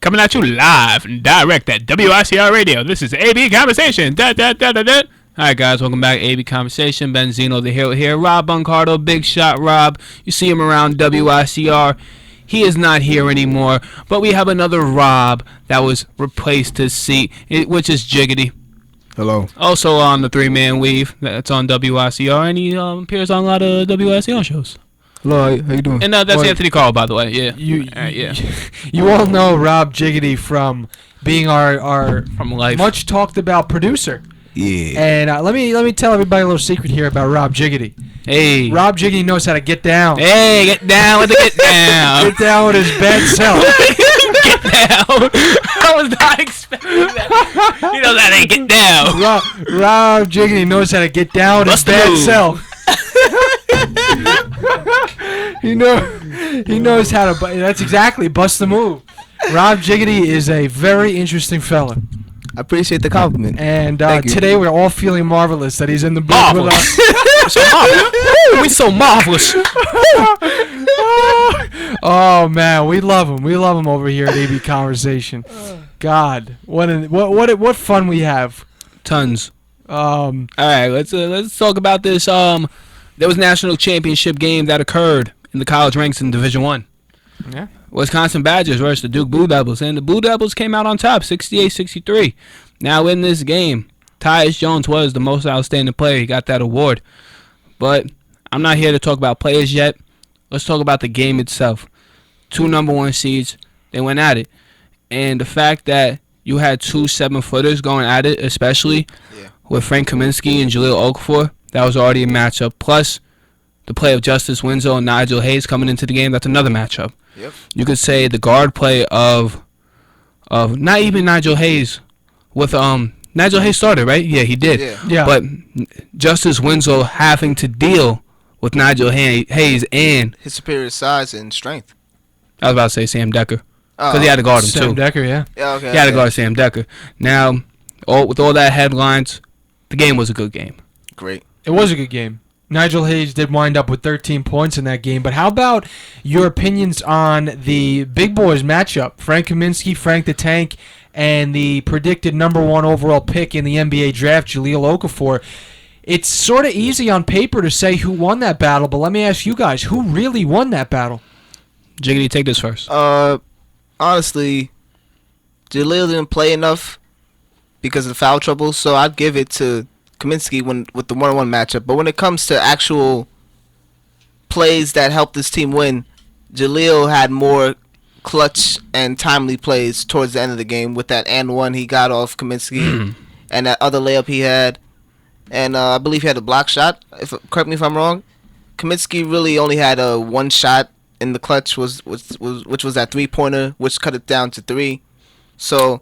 Coming at you live and direct at WICR Radio. This is AB Conversation. Alright guys, welcome back to AB Conversation. Benzino the Hero here. Rob Buncardo, Big Shot Rob. You see him around WICR. He is not here anymore, but we have another Rob that was replaced his seat, which is Jiggity. Hello. Also on the 3-Man Weave, that's on WICR, and he appears on a lot of WICR shows. Hello, how you doing? And that's Anthony Carl, by the way. Yeah. You all know Rob Jiggity from being our From life. much talked about producer. Yeah. And let me tell everybody a little secret here about Rob Jiggity. Hey. Rob Jiggity knows how to get down. Hey, get down with the get down. Get down with his bad self. Get down. I was not expecting that. You know that ain't get down. Rob Jiggity knows how to get down with his Bust the bad move. self. He knows how to. That's exactly bust the move. Rob Jiggity is a very interesting fella. I appreciate the compliment. And Thank you. today we're all feeling marvelous that he's in the booth with us. We're so marvelous. Oh man, we love him. We love him over here at AB Conversation. God, what fun we have. Tons. All right, let's talk about this. There was a national championship game that occurred in the college ranks in Division I. Yeah. Wisconsin Badgers versus the Duke Blue Devils, and the Blue Devils came out on top, 68-63. Now in this game, Tyus Jones was the most outstanding player. He got that award. But I'm not here to talk about players yet. Let's talk about the game itself. 2 number 1 seeds, they went at it. And the fact that you had 2 7-footers going at it, especially with Frank Kaminsky and Jahlil Okafor, that was already a matchup. Plus, the play of Justice Winslow and Nigel Hayes coming into the game, that's another matchup. Yep. You could say the guard play of not even Nigel Hayes with Nigel Hayes started, right? Yeah, he did. Yeah. But Justice Winslow having to deal with Nigel Hayes and his superior size and strength. I was about to say Sam Decker because he had to guard him Sam too. Decker, yeah. Yeah, okay. He had to guard Sam Decker. Now, with all that headlines, the game was a good game. Great. It was a good game. Nigel Hayes did wind up with 13 points in that game. But how about your opinions on the big boys matchup? Frank Kaminsky, Frank the Tank, and the predicted number 1 overall pick in the NBA draft, Jahlil Okafor. It's sort of easy on paper to say who won that battle, but let me ask you guys, who really won that battle? Jiggity, take this first. Honestly, Jahlil didn't play enough because of foul trouble, so I'd give it to Kaminsky with the 1-on-1 matchup. But when it comes to actual plays that helped this team win, Jahlil had more clutch and timely plays towards the end of the game with that and one he got off Kaminsky and that other layup he had. And I believe he had a block shot. Correct me if I'm wrong. Kaminsky really only had a 1 shot in the clutch, which was that 3-pointer, which cut it down to 3. So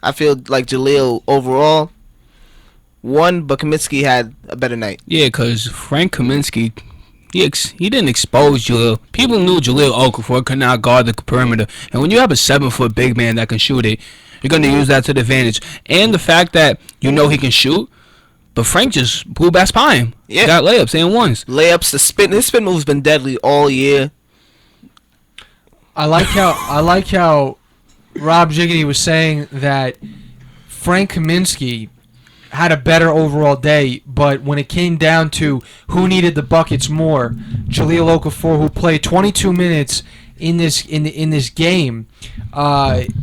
I feel like Jahlil overall won, but Kaminsky had a better night. Yeah, because Frank Kaminsky, he didn't expose Jahlil. People knew Jahlil Okafor could not guard the perimeter. And when you have a 7-foot big man that can shoot it, you're going to use that to the advantage. And the fact that you know he can shoot, but Frank just blew past by him. Yeah. He got layups and ones. Layups, his spin move's been deadly all year. I like how Rob Jiggity was saying that Frank Kaminsky had a better overall day, but when it came down to who needed the buckets more, Jahlil Okafor, who played 22 minutes in this game,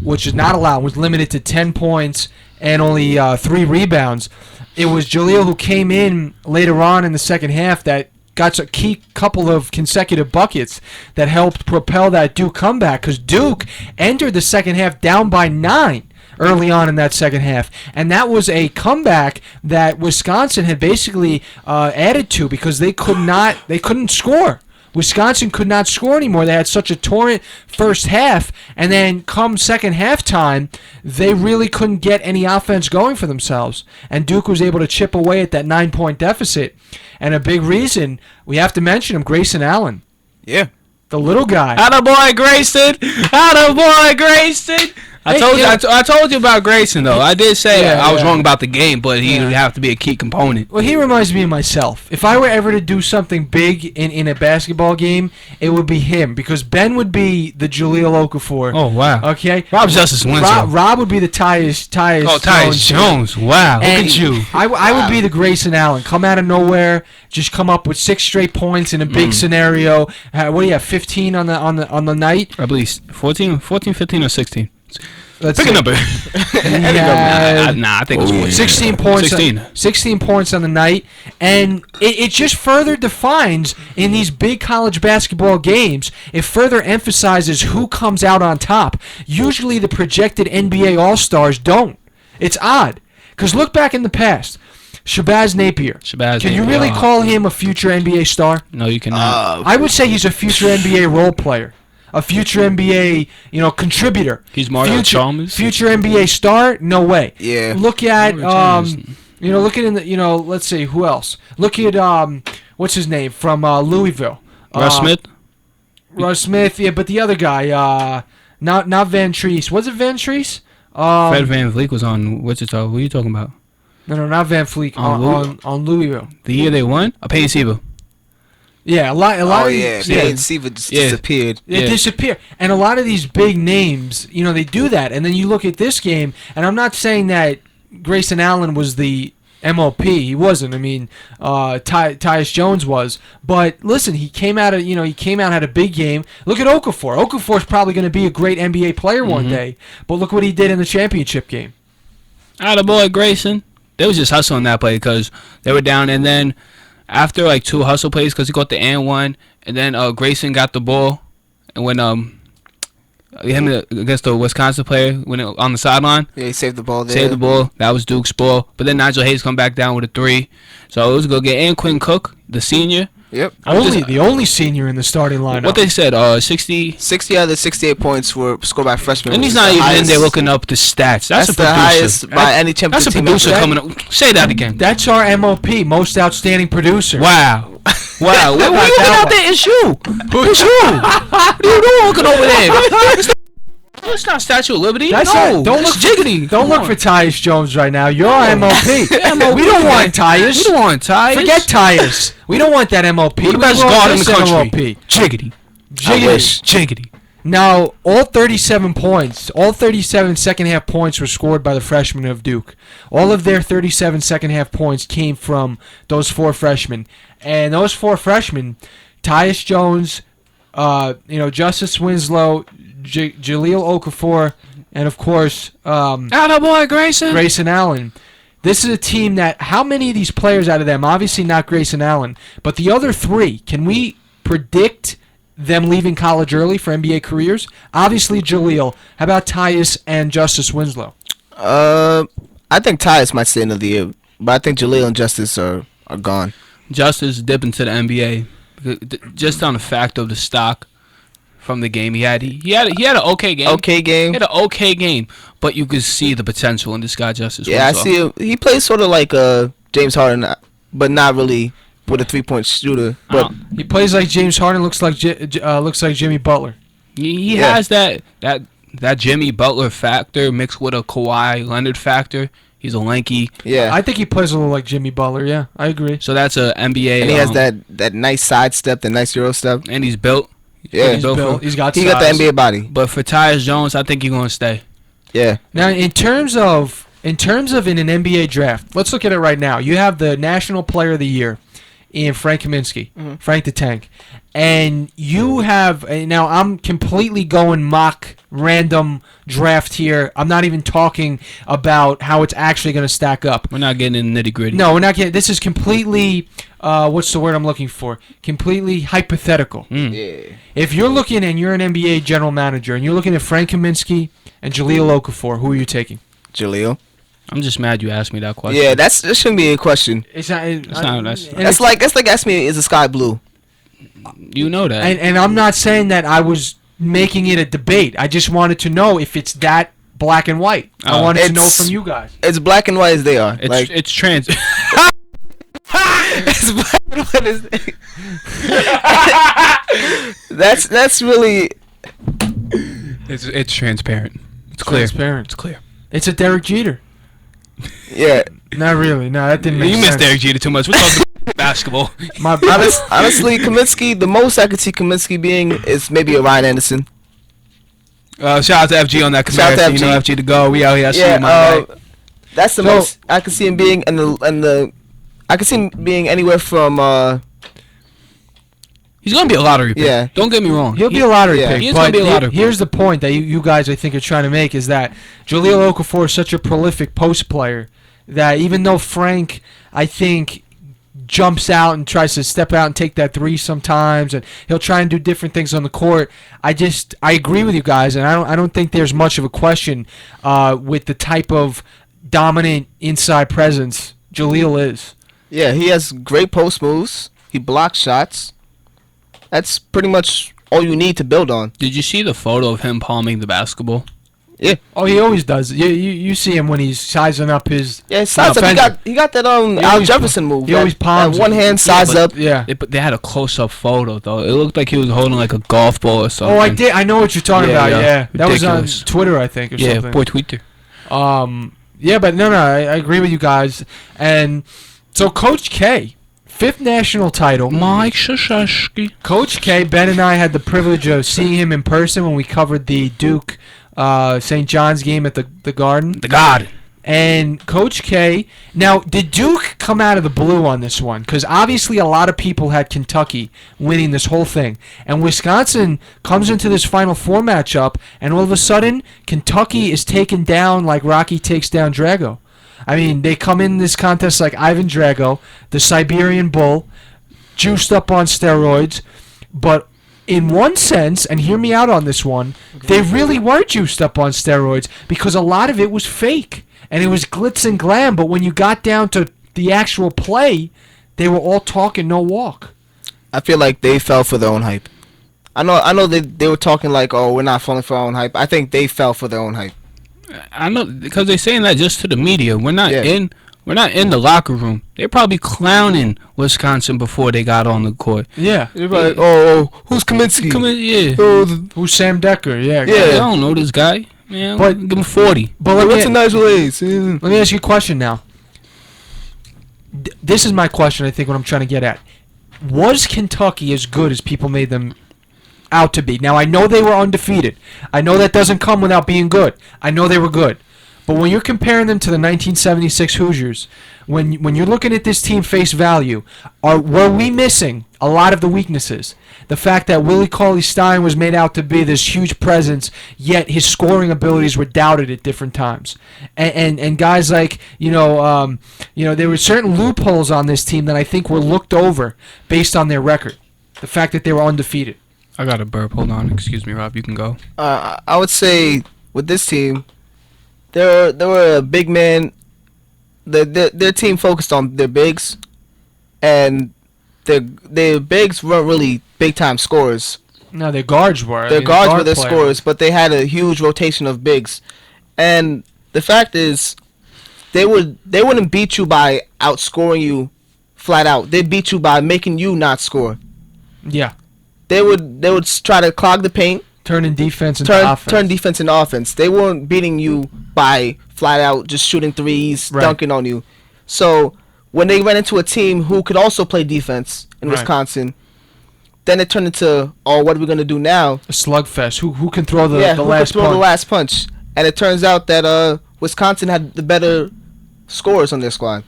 which is not allowed, was limited to 10 points and only 3 rebounds. It was Jahlil who came in later on in the second half that got a key couple of consecutive buckets that helped propel that Duke comeback, because Duke entered the second half down by 9 early on in that second half, and that was a comeback that Wisconsin had basically added to because they couldn't score. Wisconsin could not score anymore. They had such a torrent first half, and then come second half time, they really couldn't get any offense going for themselves. And Duke was able to chip away at that 9-point deficit. And a big reason, we have to mention him, Grayson Allen. Yeah. The little guy. Attaboy Grayson! Attaboy Grayson! I told you about Grayson though. I did say Yeah, I was yeah. wrong about the game, but he would have to be a key component. Well, he reminds me of myself. If I were ever to do something big in a basketball game, it would be him because Ben would be the Jaleel Okafor. Oh wow. Okay. Rob Justice Winslow. Rob would be the Tyus Tyus Jones. Wow. Look And at you. I would be the Grayson Allen. Come out of nowhere, just come up with 6 straight points in a big scenario. What do you have? 15 on the night. I believe 14, 15, or 16. Let's Pick see. a number. Yeah. Nah, I think it was 16 points. 16. 16 points on the night, and it just further defines in these big college basketball games. It further emphasizes who comes out on top. Usually, the projected NBA All Stars don't. It's odd because look back in the past. Shabazz Napier. Can you really call him a future NBA star? No, you cannot. I would say he's a future NBA role player. A future NBA, contributor. He's Mario Chalmers. Future NBA star? No way. Yeah. Look at Mario Chalmers. look at let's see who else. Look at what's his name from Louisville. Russ Smith. Russ Smith, yeah, but the other guy, not Van Treese. Was it Van Treese? Fred Van Vliet was on Wichita. What are you talking about? No, not Van Fleet. On Louisville. The year they won? Payne Siva. Yeah, a lot. Oh of yeah, these- Payne Siva just disappeared. They Yeah. disappear. And a lot of these big names, they do that. And then you look at this game, and I'm not saying that Grayson Allen was the MOP. He wasn't. I mean, Tyus Jones was. But listen, he came out, had a big game. Look at Okafor. Okafor's probably going to be a great NBA player one day. But look what he did in the championship game. Attaboy Grayson. They was just hustling that play because they were down, and then after like 2 hustle plays, because he got the and one, and then Grayson got the ball, and when him against the Wisconsin player when on the sideline, Yeah, he saved the ball there. saved the ball. That was Duke's ball. But then Nigel Hayes come back down with a 3, so it was a good game. And Quinn Cook, the senior. Yep. The only senior in the starting lineup. What they said, 60. 60 out of the 68 points were scored by freshmen. And which he's is not the even in highest- there looking up the stats. That's a the producer. highest by any That's championship a team producer ever. coming up. Say that again. That's our MOP, most outstanding producer. Wow. Wow. What are you looking that out there? It's you. It's you. What are you doing looking over there? It's not Statue of Liberty. That's no. it. Don't look it's Jiggity. Don't look for Tyus Jones right now. You're our MOP. We don't want Tyus. We don't want Tyus. Forget Tyus. We don't want that MOP. We're the We best want guard in the this country. MOP. Jiggity. Jiggity. Jiggity. Now, all 37 points, all 37 second-half points were scored by the freshmen of Duke. All of their 37 second-half points came from those 4 freshmen. And those 4 freshmen, Tyus Jones, Justice Winslow, Jaleel Okafor, and, of course, Attaboy Grayson. Grayson Allen. This is a team that, how many of these players out of them, obviously not Grayson Allen, but the other 3, can we predict them leaving college early for NBA careers? Obviously Jaleel. How about Tyus and Justice Winslow? I think Tyus might stay into the year, but I think Jaleel and Justice are gone. Justice dipping to the NBA just on the fact of the stock from the game he had. He had an okay game. Okay game. He had an okay game, but you could see the potential in this guy, Justice. Yeah, I Winslow. see him. He plays sort of like James Harden, but not really with a 3-point shooter. But He plays like James Harden, looks like Jimmy Butler. He Yeah. has that Jimmy Butler factor mixed with a Kawhi Leonard factor. He's a lanky, yeah, I think he plays a little like Jimmy Butler, yeah. I agree. so that's a NBA. and he has that nice side step, the nice Euro step. and he's built. Yeah, He's built. He's got he got the size. NBA body. But for Tyus Jones, I think he's gonna stay. Yeah, Now, in terms of in an NBA draft, let's look at it right now. You have the National Player of the Year in Frank Kaminsky, Frank the Tank, and you have now. I'm completely going mock random draft here. I'm not even talking about how it's actually going to stack up. We're not getting in the nitty gritty. No, we're not getting. This is completely. What's the word I'm looking for? Completely hypothetical. yeah. If you're looking and you're an NBA general manager and you're looking at Frank Kaminsky and Jaleel Okafor, who are you taking? Jaleel. I'm just mad you asked me that question. Yeah, that shouldn't be a question. It's not. That's like asking me, is the sky blue? You know that. And I'm not saying that I was making it a debate. I just wanted to know if it's that black and white. I wanted to know It's- from you guys. It's black and white as they are. it's it's trans. it's black and white as that's really it's transparent. It's clear. Transparent. It's clear. It's a Derek Jeter. Yeah. Not really. No, that didn't make You sense. missed Derek Jeter too much. We're talking basketball. My bad. Honestly, Kaminsky, the most I could see Kaminsky being is maybe a Ryan Anderson. Shout out to FG on that Shout out to comparison. You know FG. FG to go. We out here. I see Yeah, you, my guy. that's the So- most I could see him being, I could see him being anywhere from He's gonna be a lottery pick. Yeah. Don't get me wrong. He'll be a lottery yeah. pick. He is but gonna be a lottery here's the point that you guys I think are trying to make is that Jahlil Okafor is such a prolific post player that even though Frank, I think, jumps out and tries to step out and take that three sometimes, and he'll try and do different things on the court. I agree with you guys, and I don't think there's much of a question with the type of dominant inside presence Jahlil is. Yeah, he has great post moves. He blocks shots. That's pretty much all you need to build on. Did you see the photo of him palming the basketball? Yeah, Oh, he always does. You see him when he's sizing up his. yeah. Size up. He got that Al always- Jefferson move. he always palms that one it. hand size but- up. Yeah. They had a close-up photo though. It looked like he was holding like a golf ball or something. Oh, I did. I know what you're talking Yeah, about. yeah. Yeah, that was Ridiculous. on Twitter, I think, or Yeah, something. poor Twitter. Yeah, but no, I agree with you guys. And so, Coach K, 5th national title. Mike Krzyzewski. Coach K, Ben and I had the privilege of seeing him in person when we covered the Duke St. John's game at the Garden. The God. And Coach K, now did Duke come out of the blue on this one? Because obviously a lot of people had Kentucky winning this whole thing, and Wisconsin comes into this Final Four matchup, and all of a sudden Kentucky is taken down like Rocky takes down Drago. I mean, they come in this contest like Ivan Drago, the Siberian Bull, juiced up on steroids, but in one sense, and hear me out on this one, they really were juiced up on steroids because a lot of it was fake. And it was glitz and glam, but when you got down to the actual play, they were all talk and no walk. I feel like they fell for their own hype. I know they were talking like, oh, we're not falling for our own hype. I think they fell for their own hype. I know because they're saying that just to the media. We're not Yeah. in the locker room. They're probably clowning Wisconsin before they got on the court. Yeah. They're like, oh, who's Kaminsky? Come in, yeah. Oh, Who's Sam Decker? Yeah. Yeah. I don't know this guy. Man, But- give him 40. But what's a Nigel Hayes? let me ask you a question now. This is my question, I think, what I'm trying to get at. Was Kentucky as good as people made them out to be? Now, I know they were undefeated. I know that doesn't come without being good. I know they were good. But when you're comparing them to the 1976 Hoosiers, when you're looking at this team face value, were we missing a lot of the weaknesses? The fact that Willie Cauley-Stein was made out to be this huge presence, yet his scoring abilities were doubted at different times, and guys like there were certain loopholes on this team that I think were looked over based on their record. The fact that they were undefeated. I got a burp. Hold on. Excuse me, Rob. You can go. I would say with this team, there were a big man. Their team focused on their bigs, and their bigs weren't really big time scorers. No, their guards were. Their guards were their scorers, but they had a huge rotation of bigs. And the fact is, they wouldn't beat you by outscoring you flat out. They'd beat you by making you not score. Yeah, They would try to clog the paint, turning defense into turn offense. defense into offense. They weren't beating you by flat out just shooting threes, Right. dunking on you. So when they ran into a team who could also play defense in Right. Wisconsin, then it turned into, oh, what are we gonna do now? A slugfest. Who can throw the who could last throw punch? the last punch? And it turns out that Wisconsin had the better scorers on their squad.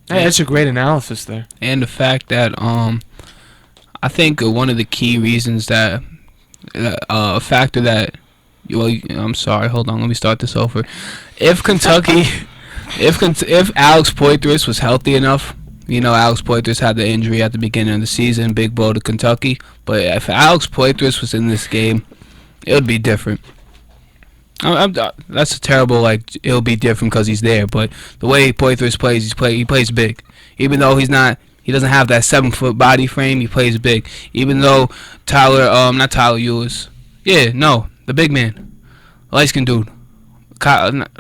Hey, that's a great analysis there. And the fact that I think one of the key reasons that a factor that I'm sorry, hold on, let me start this over. If Kentucky if Alex Poitras was healthy enough, Alex Poitras had the injury at the beginning of the season, big blow to Kentucky, but if Alex Poitras was in this game, it would be different. That's a terrible, it'll be different because he's there, but the way Poitras plays, he plays big. Even though he doesn't have that 7-foot body frame, he plays big. Even though not Tyler Ewers, the big man, light-skinned dude,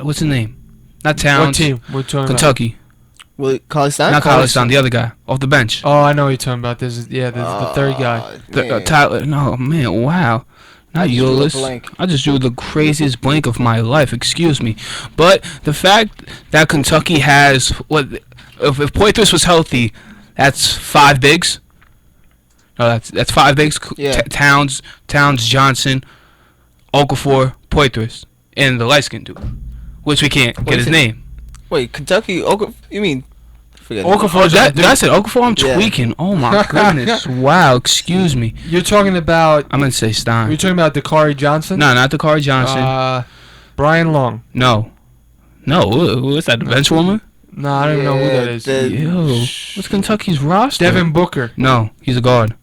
what's his name? Not Towns. What team? We're talking Kentucky. Will Cauley-Stein? Not Cauley-Stein, the other guy off the bench. about. Oh, I know what you're talking about. This is the third guy. Tyler. No, man, wow. Not drew a Euless. blank. I just drew the craziest blank of my life. Excuse me. But the fact that Kentucky has what if Poitras was healthy, that's 5 bigs. No, that's 5 bigs. Yeah. Towns, Johnson, Okafor, Poitras, and the light skinned dude, which we can't get his name. Wait, Kentucky? You mean? Forget it. Okafor. Did I say Okafor? I'm Yeah. tweaking. Oh my goodness! Wow. Excuse me. You're talking about. I'm gonna say You're Stein. talking about Dakari Johnson. No, not Dakari Johnson. Brian Long. No. What's that? The bench woman? No, I don't even know who that is. Yo, what's Kentucky's roster? Devin Booker. No, he's a guard.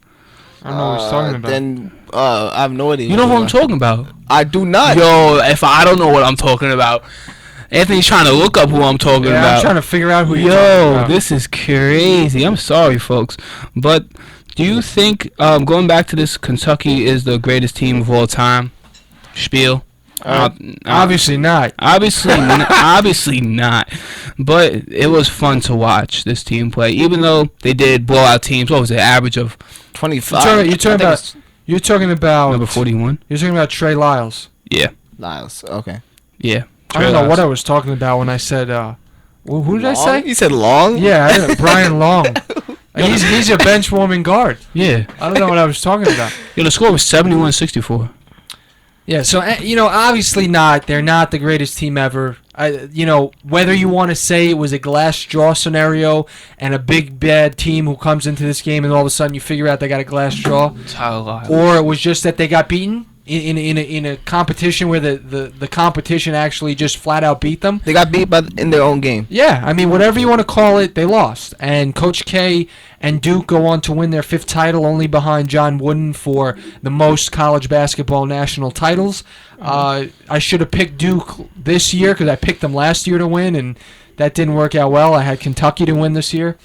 I don't know what he's talking about. Then I have no idea. You know who I'm talking about? I do not. Yo, if I don't know what I'm talking about, Anthony's trying to look up who I'm talking yeah, about. I'm trying to figure out who you're talking Yo, about. this is crazy. I'm sorry, folks, but do you think going back to this, Kentucky is the greatest team of all time? Spiel. Obviously not. Obviously not. But it was fun to watch this team play, even though they did blow out teams. What was it? Average of 25. You're talking about number 41. You're talking about Trey Lyles. Yeah. Lyles. Okay. Yeah. I don't know what I was talking about when I said. Who did I say? You said Long? Yeah, Brian Long. He's a bench warming guard. Yeah. I don't know what I was talking about. Yo, the score was 71-64. Yeah, so obviously not. They're not the greatest team ever. Whether you want to say it was a glass jaw scenario and a big bad team who comes into this game and all of a sudden you figure out they got a glass jaw, or it was just that they got beaten in a competition where the competition actually just flat out beat them. They got beat in their own game. Yeah, I mean, whatever you want to call it, they lost. And Coach K and Duke go on to win their 5th title, only behind John Wooden for the most college basketball national titles. I should have picked Duke this year because I picked them last year to win, and that didn't work out well. I had Kentucky to win this year.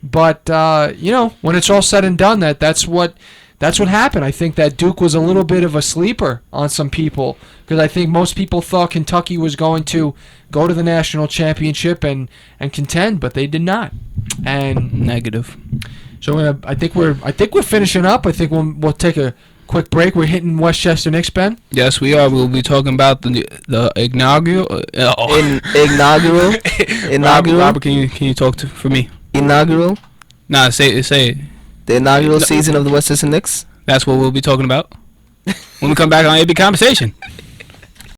But, when it's all said and done, that's what happened. I think that Duke was a little bit of a sleeper on some people because I think most people thought Kentucky was going to go to the national championship and contend, but they did not. And negative. So I think we're finishing up. I think we'll take a quick break. We're hitting Westchester Knicks, Ben. Yes, we are. We'll be talking about the inaugural. Inaugural. Robert, can you talk for me? Inaugural. Nah, say it. The inaugural season of the Westchester Knicks. That's what we'll be talking about when we come back on AB Conversation.